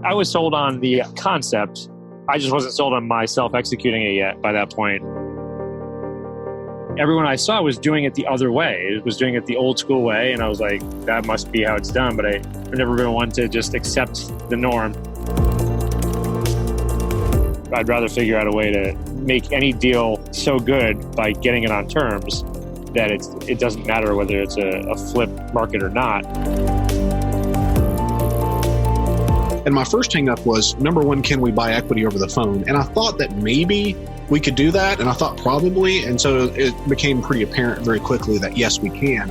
I was sold on the concept. I just wasn't sold on myself executing it yet by that point. Everyone I saw was doing it the other way. It was doing it the old school way. And I was like, that must be how it's done. But I've never been one to just accept the norm. I'd rather figure out a way to make any deal so good by getting it on terms that it doesn't matter whether it's a flip market or not. And my first hang up was, number one, can we buy equity over the phone? And I thought that maybe we could do that. And I thought probably. And so it became pretty apparent very quickly that yes, we can.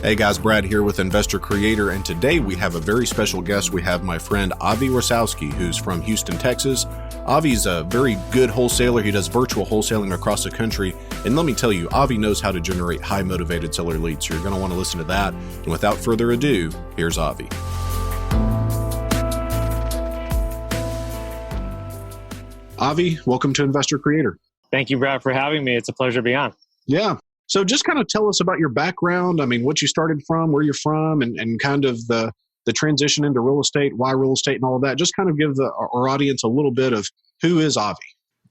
Hey guys, Brad here with Investor Creator, and today we have a very special guest. We have my friend Avi Rasowsky, who's from Houston, Texas. Avi's a very good wholesaler. He does virtual wholesaling across the country. And let me tell you, Avi knows how to generate high motivated seller leads. So you're going to want to listen to that. And without further ado, here's Avi. Avi, welcome to Investor Creator. Thank you, Brad, for having me. It's a pleasure to be on. Yeah. So just kind of tell us about your background. I mean, what you started from, where you're from, and kind of the transition into real estate, why real estate and all of that. Just kind of give our audience a little bit of who is Avi.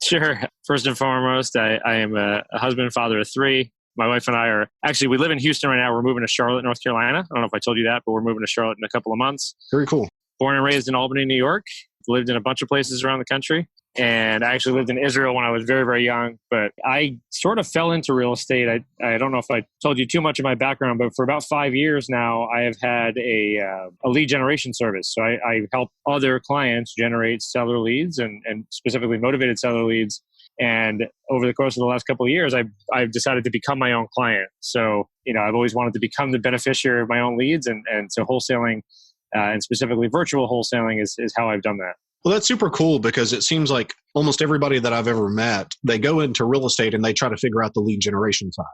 Sure. First and foremost, I am a husband and father of three. My wife and I we live in Houston right now. We're moving to Charlotte, North Carolina. I don't know if I told you that, but we're moving to Charlotte in a couple of months. Very cool. Born and raised in Albany, New York. Lived in a bunch of places around the country. And I actually lived in Israel when I was very, very young. But I sort of fell into real estate. I don't know if I told you too much of my background, but for about 5 years now, I have had a lead generation service. So I help other clients generate seller leads and specifically motivated seller leads. And over the course of the last couple of years, I've decided to become my own client. So, I've always wanted to become the beneficiary of my own leads. And so wholesaling, and specifically virtual wholesaling is how I've done that. Well, that's super cool because it seems like almost everybody that I've ever met, they go into real estate and they try to figure out the lead generation side.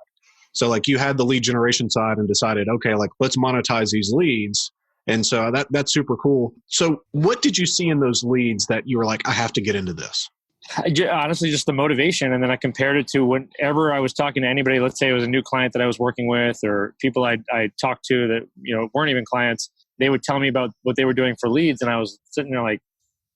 So like you had the lead generation side and decided, okay, like let's monetize these leads. And so that's super cool. So what did you see in those leads that you were like, I have to get into this? Honestly, just the motivation. And then I compared it to whenever I was talking to anybody, let's say it was a new client that I was working with or people I talked to that, weren't even clients. They would tell me about what they were doing for leads. And I was sitting there like,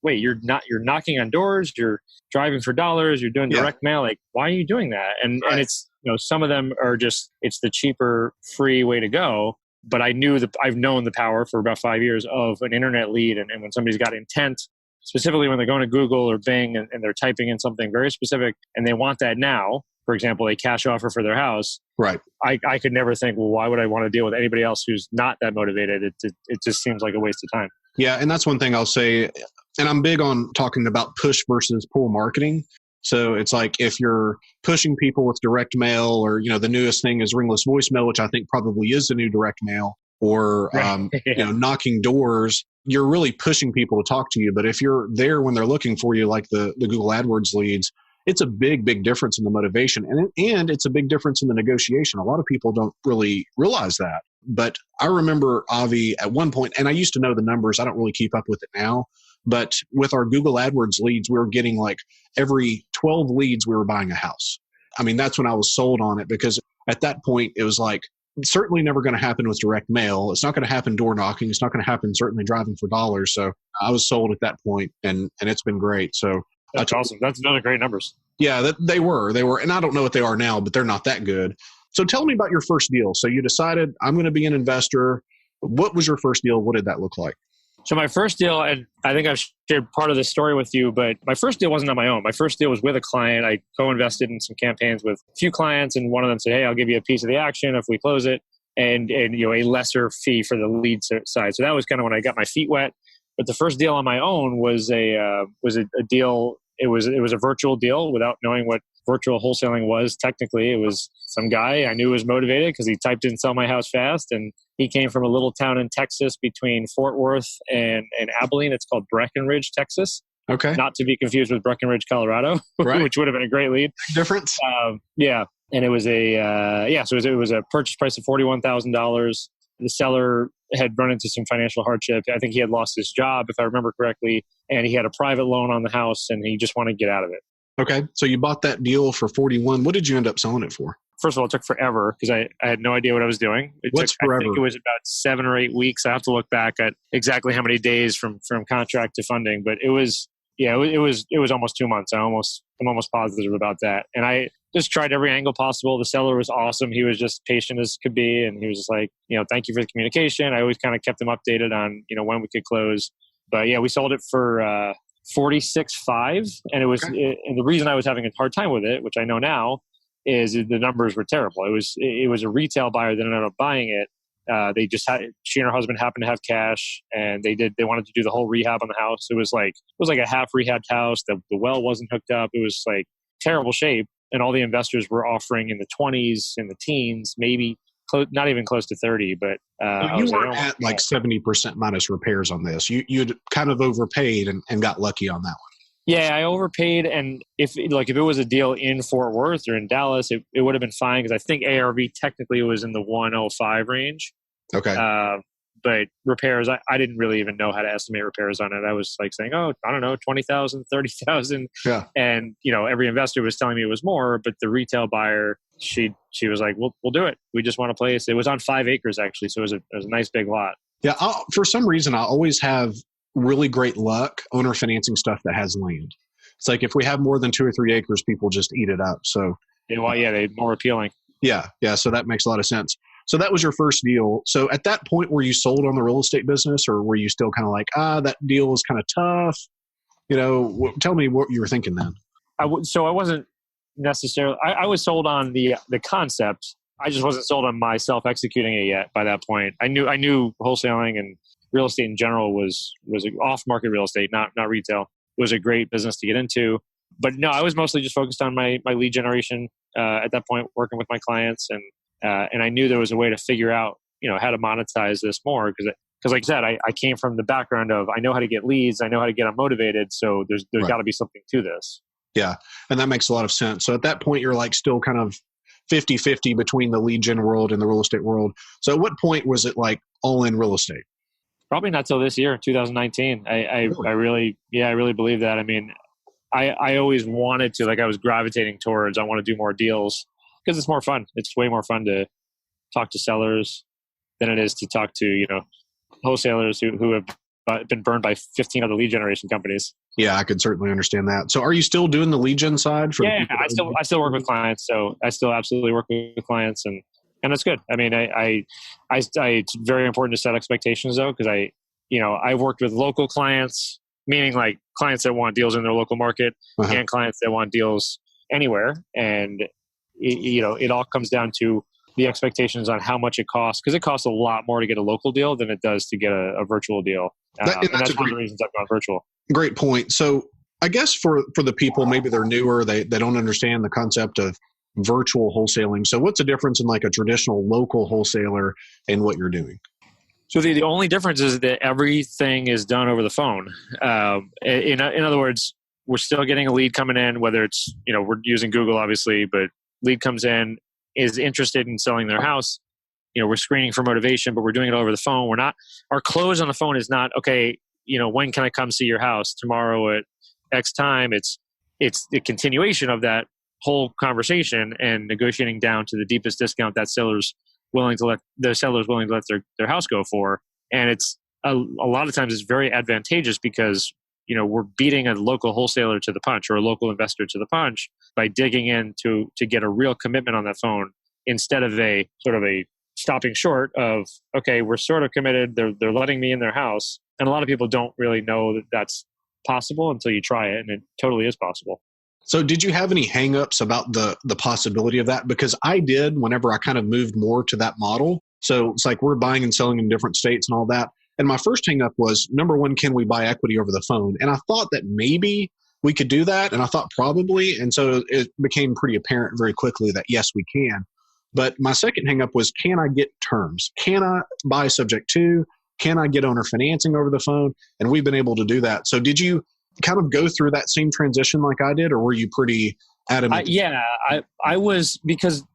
wait, you're knocking on doors, you're driving for dollars, you're doing direct mail. Like, why are you doing that? And it's, some of them are just, it's the cheaper, free way to go. But I've known the power for about 5 years of an internet lead. And when somebody's got intent, specifically when they're going to Google or Bing and they're typing in something very specific and they want that now, for example, a cash offer for their house. Right. I could never think, well, why would I want to deal with anybody else who's not that motivated? It just seems like a waste of time. Yeah. And that's one thing I'll say. And I'm big on talking about push versus pull marketing. So it's like if you're pushing people with direct mail or, the newest thing is ringless voicemail, which I think probably is the new direct mail or, knocking doors, you're really pushing people to talk to you. But if you're there when they're looking for you, like the Google AdWords leads, it's a big, big difference in the motivation. And it's a big difference in the negotiation. A lot of people don't really realize that. But I remember Avi at one point, and I used to know the numbers. I don't really keep up with it now. But with our Google AdWords leads, we were getting like every 12 leads, we were buying a house. I mean, that's when I was sold on it because at that point, it was like, certainly never going to happen with direct mail. It's not going to happen door knocking. It's not going to happen certainly driving for dollars. So I was sold at that point and it's been great. So that's awesome. That's another great numbers. Yeah, they were. And I don't know what they are now, but they're not that good. So tell me about your first deal. So you decided I'm going to be an investor. What was your first deal? What did that look like? So my first deal, and I think I've shared part of this story with you, but my first deal wasn't on my own. My first deal was with a client. I co-invested in some campaigns with a few clients, and one of them said, hey, I'll give you a piece of the action if we close it, and a lesser fee for the lead side. So that was kind of when I got my feet wet. But the first deal on my own was a deal. It was a virtual deal without knowing what virtual wholesaling was. Technically, it was some guy I knew was motivated because he typed in "sell my house fast," and he came from a little town in Texas between Fort Worth and Abilene. It's called Breckenridge, Texas. Okay. Not to be confused with Breckenridge, Colorado, right. Which would have been a great lead. Difference. Yeah, and it was so it was a purchase price of $41,000. The seller had run into some financial hardship. I think he had lost his job, if I remember correctly, and he had a private loan on the house, and he just wanted to get out of it. Okay. So you bought that deal for 41. What did you end up selling it for? First of all, it took forever because I had no idea what I was doing. What's I forever? think it was about 7 or 8 weeks. I have to look back at exactly how many days from contract to funding, but it was almost 2 months. I'm almost positive about that. And I just tried every angle possible. The seller was awesome. He was just patient as could be, and he was just like, thank you for the communication. I always kind of kept him updated on when we could close. But yeah, we sold it for 46.5, and it was. Okay. And the reason I was having a hard time with it, which I know now, is the numbers were terrible. It was a retail buyer that ended up buying it. She and her husband happened to have cash, and they wanted to do the whole rehab on the house. It was like a half rehabbed house. The well wasn't hooked up. It was like terrible shape, and all the investors were offering in the 20s, in the teens, maybe not even close to 30. But So you weren't at like 70% minus repairs on this. You'd kind of overpaid and got lucky on that one. Yeah, I overpaid, and if it was a deal in Fort Worth or in Dallas, it would have been fine because I think ARV technically was in the 105 range. Okay. But repairs, I didn't really even know how to estimate repairs on it. I was like saying, I don't know, 20,000, 30,000. Yeah. And, every investor was telling me it was more, but the retail buyer, she was like, we'll do it. We just want a place. It was on 5 acres actually. So it was a nice big lot. Yeah. For some reason, I always have really great luck owner financing stuff that has land. It's like if we have more than 2 or 3 acres, people just eat it up. So they're more appealing. Yeah. So that makes a lot of sense. So that was your first deal. So at that point, were you sold on the real estate business, or were you still kind of like, that deal was kind of tough? Tell me what you were thinking then. So I wasn't necessarily. I was sold on the concept. I just wasn't sold on myself executing it yet. By that point, I knew wholesaling and real estate in general was off market real estate, not retail. It was a great business to get into. But no, I was mostly just focused on my lead generation at that point, working with my clients, and I knew there was a way to figure out how to monetize this more because like I said, I came from the background of I know how to get leads, I know how to get them motivated, so there's Right. got to be something to this. Yeah, and that makes a lot of sense. So at that point, you're like still kind of 50-50 between the lead gen world and the real estate world. So at what point was it like all in real estate? Probably not till this year, 2019. I really believe that. I mean, I always wanted to, I was gravitating towards, I want to do more deals because it's more fun. It's way more fun to talk to sellers than it is to talk to, wholesalers who have been burned by 15 other lead generation companies. Yeah, I could certainly understand that. So are you still doing the lead gen side? I still work with clients. So I still absolutely work with clients and it's good. I mean, it's very important to set expectations though, because I've worked with local clients, meaning like clients that want deals in their local market and clients that want deals anywhere. And it all comes down to the expectations on how much it costs, because it costs a lot more to get a local deal than it does to get a virtual deal. And that's one of the reasons I've gone virtual. Great point. So I guess for the people, maybe they're newer, they don't understand the concept of virtual wholesaling. So what's the difference in like a traditional local wholesaler and what you're doing? So the only difference is that everything is done over the phone. In other words, we're still getting a lead coming in, whether it's, we're using Google obviously, but lead comes in, is interested in selling their house. We're screening for motivation, but we're doing it over the phone. Our close on the phone is not, okay, when can I come see your house? Tomorrow at X time. It's the continuation of that whole conversation and negotiating down to the deepest discount that seller's willing to let their house go for. And it's a lot of times it's very advantageous because we're beating a local wholesaler to the punch or a local investor to the punch by digging in to get a real commitment on that phone instead of a sort of a stopping short of, okay, we're sort of committed. They're letting me in their house. And a lot of people don't really know that that's possible until you try it. And it totally is possible. So did you have any hangups about the possibility of that? Because I did whenever I kind of moved more to that model. So it's like we're buying and selling in different states and all that. And my first hangup was, number one, can we buy equity over the phone? And I thought that maybe we could do that. And I thought probably. And so it became pretty apparent very quickly that yes, we can. But my second hangup was, can I get terms? Can I buy subject to? Can I get owner financing over the phone? And we've been able to do that. So did you kind of go through that same transition like I did, or were you pretty adamant? I was, because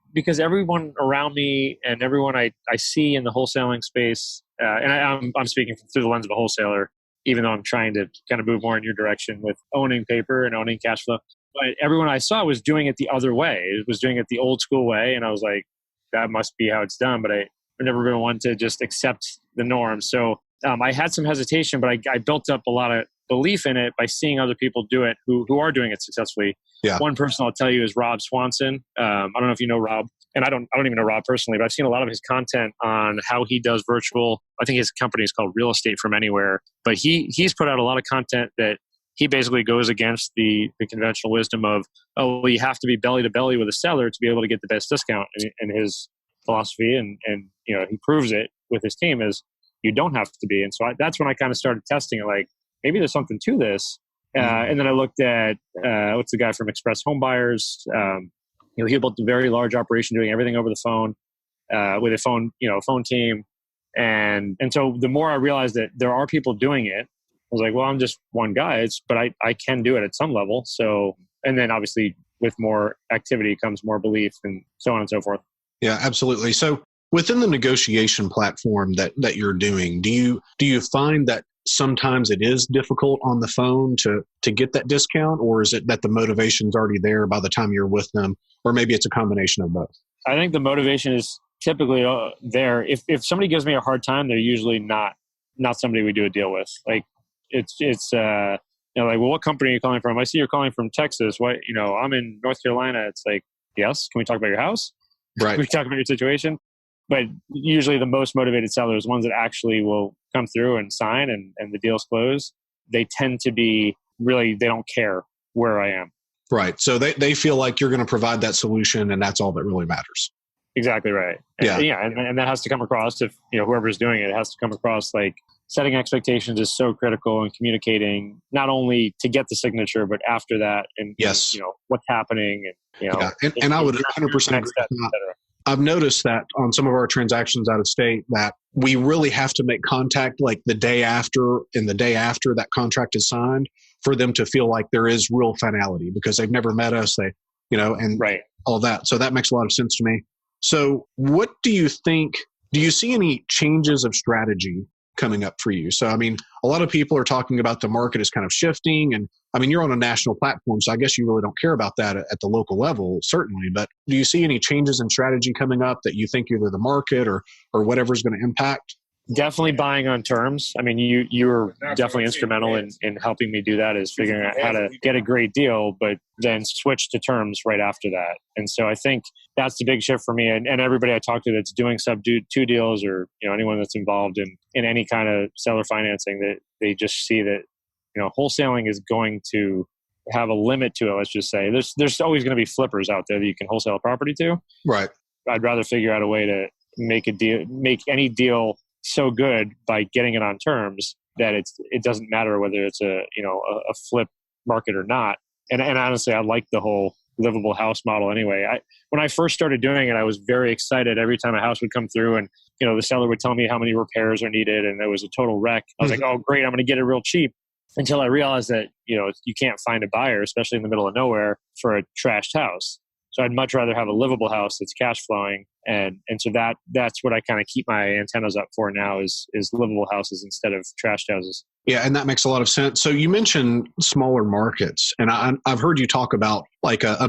everyone around me and everyone I see in the wholesaling space, and I'm speaking through the lens of a wholesaler, even though I'm trying to kind of move more in your direction with owning paper and owning cash flow. But everyone I saw was doing it the other way. It was doing it the old school way. And I was like, that must be how it's done. But I've never been one to just accept the norm. So I had some hesitation, but I built up a lot of belief in it by seeing other people do it who are doing it successfully. Yeah. One person I'll tell you is Rob Swanson. I don't know if you know Rob, and I don't even know Rob personally, but I've seen a lot of his content on how he does virtual. I think his company is called Real Estate from Anywhere, but he's put out a lot of content that he basically goes against the conventional wisdom of, oh, well, you have to be belly to belly with a seller to be able to get the best discount. And his philosophy, and he proves it with his team, is you don't have to be. And so that's when I kind of started testing it, like, maybe there's something to this. And then I looked at what's the guy from Express Home Buyers. He built a very large operation doing everything over the phone with a phone team. And so the more I realized that there are people doing it, I was like, well, I'm just one guy, but I can do it at some level. So, and then obviously with more activity comes more belief and so on and so forth. Yeah, absolutely. So within the negotiation platform that you're doing, do you find that sometimes it is difficult on the phone to get that discount, or is it that the motivation's already there by the time you're with them, or maybe it's a combination of both? I think the motivation is typically there. If somebody gives me a hard time, they're usually not somebody we do a deal with. Like it's like, well, what company are you calling from? I see you're calling from Texas. What, I'm in North Carolina. It's like, yes, can we talk about your house? Right. Can we talk about your situation? But usually the most motivated sellers, ones that actually will come through and sign and the deals close, they tend to be really, they don't care where I am. Right. So they feel like you're going to provide that solution, and that's all that really matters. Exactly right. And that has to come across, if whoever's doing it, has to come across like setting expectations is so critical, and communicating not only to get the signature, but after that, and yes, what's happening, and I would 100% agree. I've noticed that on some of our transactions out of state that we really have to make contact like the day after and the day after that contract is signed for them to feel like there is real finality, because they've never met us, and right. all that. So that makes a lot of sense to me. So what do you think, do you see any changes of strategy coming up for you? So, I mean, a lot of people are talking about the market is kind of shifting, and I mean, you're on a national platform, so I guess you really don't care about that at the local level, certainly. But do you see any changes in strategy coming up that you think either the market or whatever is going to impact? Definitely buying on terms. I mean, you were definitely instrumental in helping me do that, is figuring out how to get a great deal, but then switch to terms right after that. And so I think that's the big shift for me, and everybody I talk to that's doing sub 2 deals, or anyone that's involved in any kind of seller financing, that they just see that wholesaling is going to have a limit to it. Let's just say there's always going to be flippers out there that you can wholesale a property to. Right. I'd rather figure out a way to make any deal so good by getting it on terms that it doesn't matter whether it's a flip market or not. And honestly, I like the whole livable house model anyway. When I first started doing it, I was very excited every time a house would come through, and the seller would tell me how many repairs are needed, and it was a total wreck. I was like, oh great, I'm going to get it real cheap, until I realized that you can't find a buyer, especially in the middle of nowhere, for a trashed house. So I'd much rather have a livable house that's cash flowing. And so that's what I kind of keep my antennas up for now is livable houses instead of trashed houses. Yeah, and that makes a lot of sense. So you mentioned smaller markets, and I've heard you talk about like a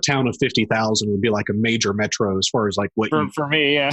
town of 50,000 would be like a major metro as far as like what for me, yeah.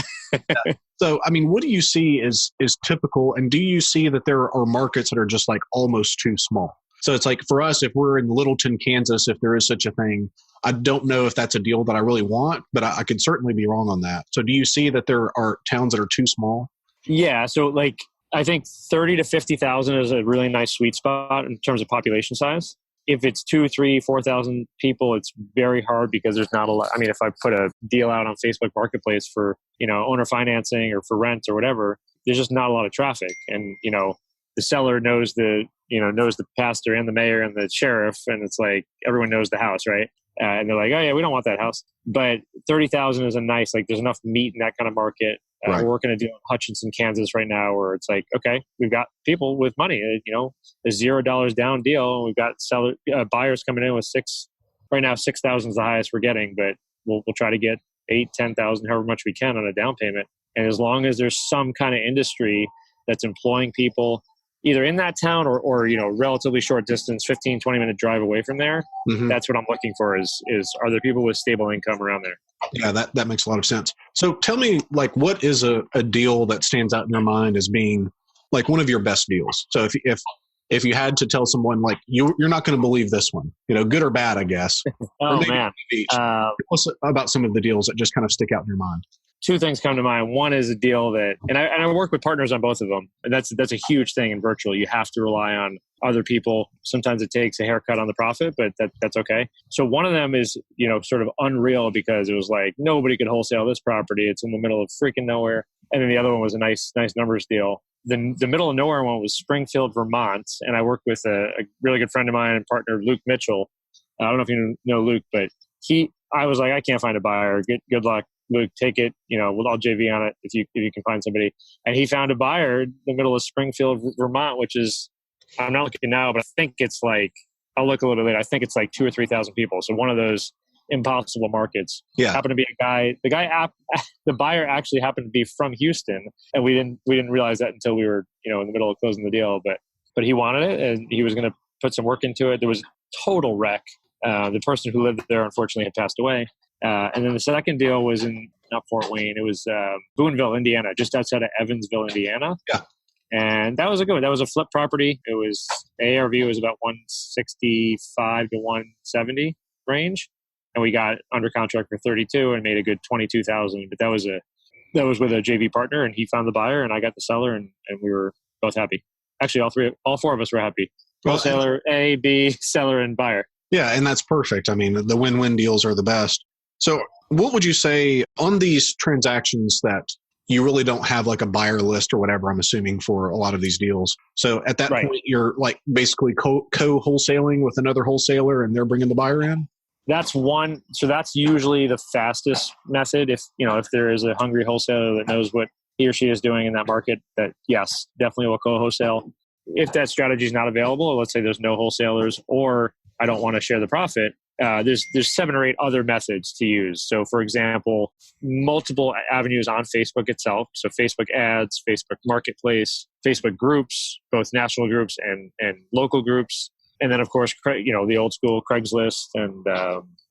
So I mean, what do you see is typical, and do you see that there are markets that are just like almost too small? So it's like for us, if we're in Littleton, Kansas, if there is such a thing, I don't know if that's a deal that I really want, but I could certainly be wrong on that. So do you see that there are towns that are too small? Yeah. So like, I think 30 to 50,000 is a really nice sweet spot in terms of population size. If it's 2, 3, 4,000 people, it's very hard because there's not a lot. I mean, if I put a deal out on Facebook Marketplace for, owner financing or for rent or whatever, there's just not a lot of traffic. And, the seller knows the pastor and the mayor and the sheriff, and it's like everyone knows the house, right? And they're like, oh yeah, we don't want that house. But 30,000 is a nice, like there's enough meat in that kind of market. Right. We're working a deal in Hutchinson, Kansas right now, where it's like, okay, we've got people with money, a $0 down deal. And we've got buyers coming in with right now 6,000 is the highest we're getting, but we'll try to get 8, 10,000, however much we can on a down payment. And as long as there's some kind of industry that's employing people, either in that town or relatively short distance, 15, 20-minute drive away from there. Mm-hmm. That's what I'm looking for is are there people with stable income around there? Yeah, that makes a lot of sense. So tell me, like, what is a deal that stands out in your mind as being like one of your best deals? So if you had to tell someone, like, you're not going to believe this one, good or bad, I guess. Oh, man. Tell us about some of the deals that just kind of stick out in your mind. Two things come to mind. One is a deal that, and I work with partners on both of them, and that's a huge thing in virtual. You have to rely on other people. Sometimes it takes a haircut on the profit, but that's okay. So one of them is, sort of unreal because it was like nobody could wholesale this property. It's in the middle of freaking nowhere. And then the other one was a nice numbers deal. The middle of nowhere one was Springfield, Vermont, and I worked with a really good friend of mine and partner, Luke Mitchell. I don't know if you know Luke, but I was like, I can't find a buyer. Good luck, Luke. Take it. I'll JV on it if you can find somebody. And he found a buyer in the middle of Springfield, Vermont, which is, I'm not looking now, but I think it's like, I'll look a little bit later. I think it's like 2,000 or 3,000 people. So one of those impossible markets. Yeah. Happened to be a guy. The buyer actually happened to be from Houston, and we didn't realize that until we were in the middle of closing the deal. But he wanted it, and he was going to put some work into it. There was total wreck. The person who lived there unfortunately had passed away. And then the second deal was in not Fort Wayne. It was Boonville, Indiana, just outside of Evansville, Indiana. Yeah. And that was a good one. That was a flip property. It was ARV was about 165 to 170 range. And we got under contract for 32 and made a good 22,000. But that was with a JV partner, and he found the buyer, and I got the seller, and we were both happy. Actually, all four of us were happy. Wholesaler, A, B, seller, and buyer. Yeah, and that's perfect. I mean, the win-win deals are the best. So what would you say on these transactions that you really don't have like a buyer list or whatever, I'm assuming, for a lot of these deals? So at that point, you're like basically co-wholesaling with another wholesaler and they're bringing the buyer in? That's one. So that's usually the fastest method. If there is a hungry wholesaler that knows what he or she is doing in that market, that yes, definitely will co-wholesale. If that strategy is not available, let's say there's no wholesalers, or I don't want to share the profit, there's 7 or 8 other methods to use. So for example, multiple avenues on Facebook itself. So Facebook ads, Facebook Marketplace, Facebook groups, both national groups and local groups. And then of course, the old school Craigslist, and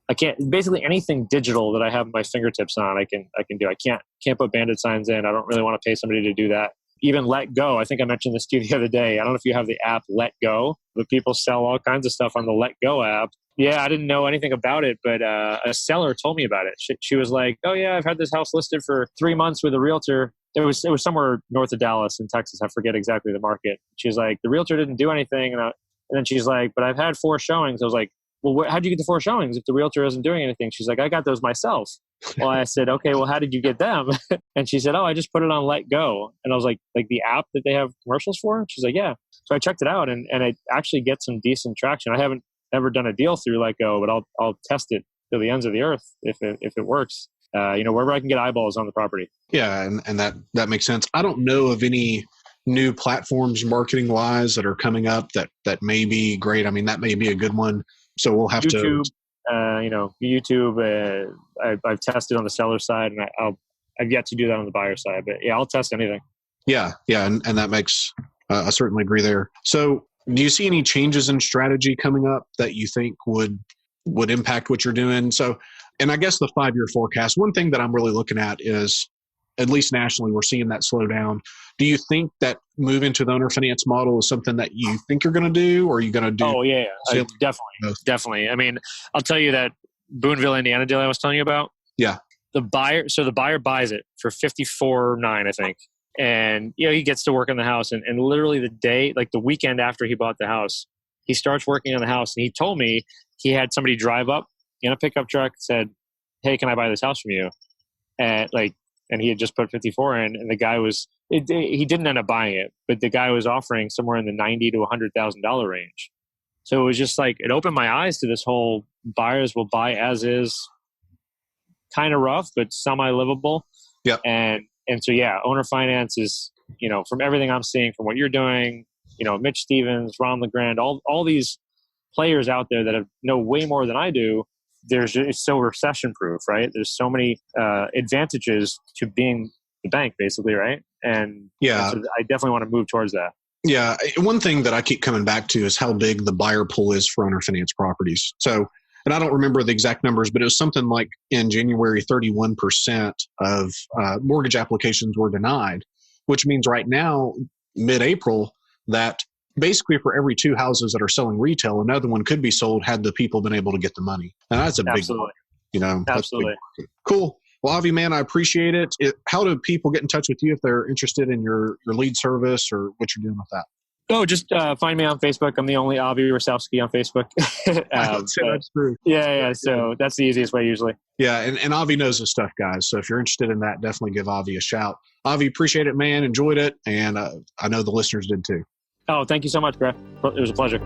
I can't, basically anything digital that I have my fingertips on, I can do. I can't put bandit signs in. I don't really want to pay somebody to do that. Even Let Go. I think I mentioned this to you the other day. I don't know if you have the app Let Go, but people sell all kinds of stuff on the Let Go app. Yeah, I didn't know anything about it, but a seller told me about it. She was like, "Oh yeah, I've had this house listed for 3 months with a realtor. It was somewhere north of Dallas in Texas. I forget exactly the market." She's like, "The realtor didn't do anything," and then she's like, "But I've had 4 showings." I was like, "Well, how'd you get the 4 showings if the realtor isn't doing anything?" She's like, "I got those myself." Well, I said, "Okay, well, how did you get them?" And she said, "Oh, I just put it on Let Go." And I was like the app that they have commercials for? She's like, "Yeah." So I checked it out, and I actually get some decent traction. I haven't ever done a deal through Let Go, but I'll test it to the ends of the earth if it works. Wherever I can get eyeballs on the property. Yeah, and that makes sense. I don't know of any new platforms marketing wise that are coming up that may be great. I mean, that may be a good one. So we'll have YouTube, YouTube. I've tested on the seller side, and I've yet to do that on the buyer side. But yeah, I'll test anything. Yeah, and that makes I certainly agree there. So do you see any changes in strategy coming up that you think would impact what you're doing? So, and I guess the 5-year forecast, one thing that I'm really looking at is, at least nationally, we're seeing that slow down. Do you think that moving to the owner finance model is something that you think you're going to do, or are you going to do? Oh yeah, definitely. I mean, I'll tell you that Boonville, Indiana deal I was telling you about. Yeah. The buyer buys it for $54,900, I think. And he gets to work on the house, and literally the weekend after he bought the house, he starts working on the house, and he told me he had somebody drive up in a pickup truck, said, "Hey, can I buy this house from you?" And he had just put 54 in, and the guy he didn't end up buying it, but the guy was offering somewhere in the $90,000 to $100,000 range. So it was just like, it opened my eyes to this whole buyers will buy as is, kind of rough, but semi-livable. Yeah. And so, yeah, owner finance is, from everything I'm seeing, from what you're doing, Mitch Stevens, Ron LeGrand, all these players out there that know way more than I do. It's so recession proof, right? There's so many advantages to being the bank, basically, right? And yeah, so I definitely want to move towards that. Yeah. One thing that I keep coming back to is how big the buyer pool is for owner finance properties. So, and I don't remember the exact numbers, but it was something like in January, 31% of mortgage applications were denied, which means right now, mid-April, that basically for every 2 houses that are selling retail, another one could be sold had the people been able to get the money. And that's a big, Absolutely. Cool. Well, Avi, man, I appreciate it. How do people get in touch with you if they're interested in your lead service or what you're doing with that? Oh, just find me on Facebook. I'm the only Avi Rasowsky on Facebook. That's true. Yeah. So that's the easiest way usually. Yeah. And Avi knows his stuff, guys. So if you're interested in that, definitely give Avi a shout. Avi, appreciate it, man. Enjoyed it. And I know the listeners did too. Oh, thank you so much, Brett. It was a pleasure.